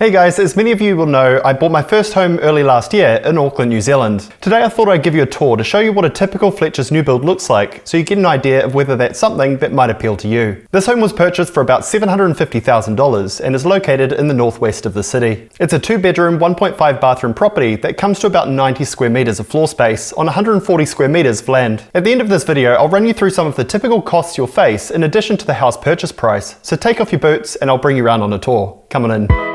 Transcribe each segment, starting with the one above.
Hey guys, as many of you will know, I bought my first home early last year in Auckland, New Zealand. Today I thought I'd give you a tour to show you what a typical Fletcher's new build looks like, so you get an idea of whether that's something that might appeal to you. This home was purchased for about $750,000 and is located in the northwest of the city. It's a 2-bedroom, 1.5 bathroom property that comes to about 90 square meters of floor space on 140 square meters of land. At the end of this video, I'll run you through some of the typical costs you'll face in addition to the house purchase price, so take off your boots and I'll bring you around on a tour. Come on in.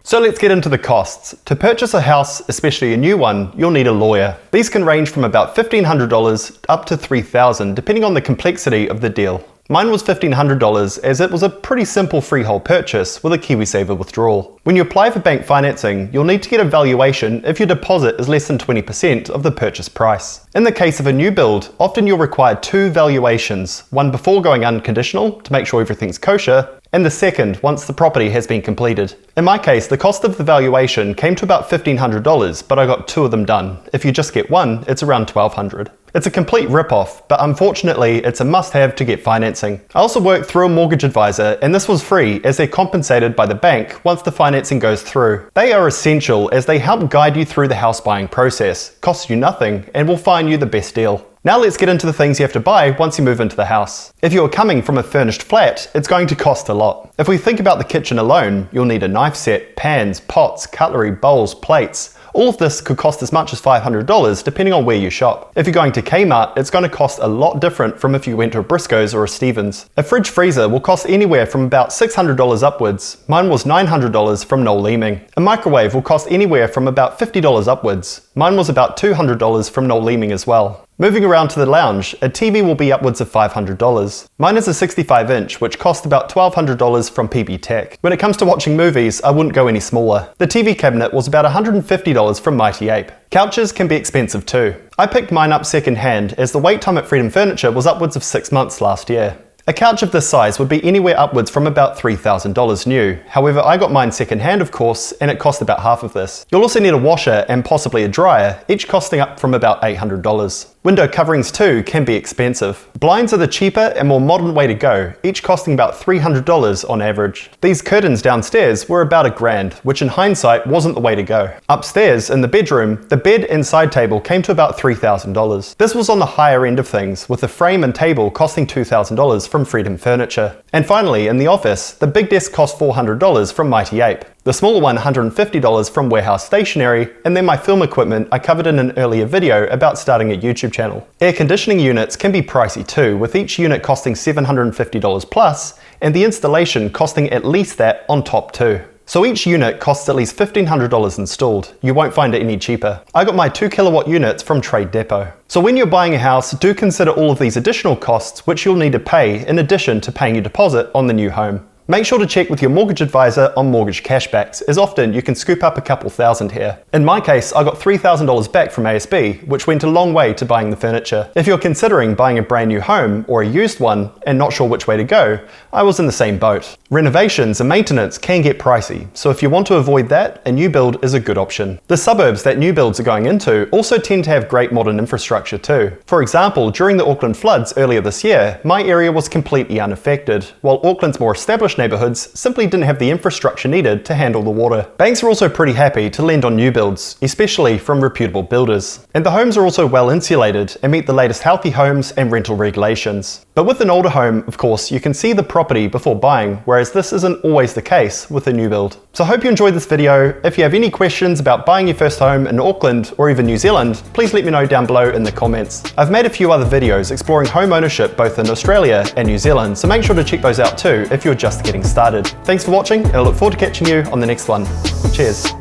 So let's get into the costs. To purchase a house, especially a new one, you'll need a lawyer. These can range from about $1,500 up to $3,000 depending on the complexity of the deal. Mine was $1,500 as it was a pretty simple freehold purchase with a KiwiSaver withdrawal. When you apply for bank financing, you'll need to get a valuation if your deposit is less than 20% of the purchase price. In the case of a new build, often you'll require 2 valuations, one before going unconditional to make sure everything's kosher, and the second once the property has been completed. In my case, the cost of the valuation came to about $1,500, but I got 2 of them done. If you just get one, it's around $1,200. It's a complete rip-off, but unfortunately it's a must-have to get financing. I also worked through a mortgage advisor, and this was free as they're compensated by the bank once the financing goes through. They are essential as they help guide you through the house buying process, costs you nothing, and will find you the best deal. Now let's get into the things you have to buy once you move into the house. If you're coming from a furnished flat, it's going to cost a lot. If we think about the kitchen alone, you'll need a knife set, pans, pots, cutlery, bowls, plates. All of this could cost as much as $500 depending on where you shop. If you're going to Kmart, it's going to cost a lot different from if you went to a Briscoe's or a Stevens. A fridge freezer will cost anywhere from about $600 upwards. Mine was $900 from Noel Leeming. A microwave will cost anywhere from about $50 upwards. Mine was about $200 from Noel Leeming as well. Moving around to the lounge, a TV will be upwards of $500. Mine is a 65-inch, which cost about $1,200 from PB Tech. When it comes to watching movies, I wouldn't go any smaller. The TV cabinet was about $150 from Mighty Ape. Couches can be expensive too. I picked mine up second hand as the wait time at Freedom Furniture was upwards of 6 months last year. A couch of this size would be anywhere upwards from about $3,000 new. However, I got mine second hand of course, and it cost about half of this. You'll also need a washer and possibly a dryer, each costing up from about $800. Window coverings too can be expensive. Blinds are the cheaper and more modern way to go, each costing about $300 on average. These curtains downstairs were about $1,000, which in hindsight wasn't the way to go. Upstairs, in the bedroom, the bed and side table came to about $3,000. This was on the higher end of things, with the frame and table costing $2,000 from Freedom Furniture. And finally, in the office, the big desk cost $400 from Mighty Ape. The smaller one $150 from Warehouse Stationery, and then my film equipment I covered in an earlier video about starting a YouTube channel. Air conditioning units can be pricey too, with each unit costing $750 plus, and the installation costing at least that on top too. So each unit costs at least $1,500 installed. You won't find it any cheaper. I got my 2 kilowatt units from Trade Depot. So when you're buying a house, do consider all of these additional costs which you'll need to pay in addition to paying your deposit on the new home. Make sure to check with your mortgage advisor on mortgage cashbacks, as often you can scoop up a couple thousand here. In my case, I got $3,000 back from ASB, which went a long way to buying the furniture. If you're considering buying a brand new home or a used one and not sure which way to go, I was in the same boat. Renovations and maintenance can get pricey, so if you want to avoid that, a new build is a good option. The suburbs that new builds are going into also tend to have great modern infrastructure too. For example, during the Auckland floods earlier this year, my area was completely unaffected, while Auckland's more established neighbourhoods simply didn't have the infrastructure needed to handle the water. Banks are also pretty happy to lend on new builds, especially from reputable builders. And the homes are also well insulated and meet the latest healthy homes and rental regulations. But with an older home, of course, you can see the property before buying, whereas this isn't always the case with a new build. So I hope you enjoyed this video. If you have any questions about buying your first home in Auckland or even New Zealand, please let me know down below in the comments. I've made a few other videos exploring home ownership both in Australia and New Zealand, so make sure to check those out too if you're just getting started. Thanks for watching, and I look forward to catching you on the next one. Cheers.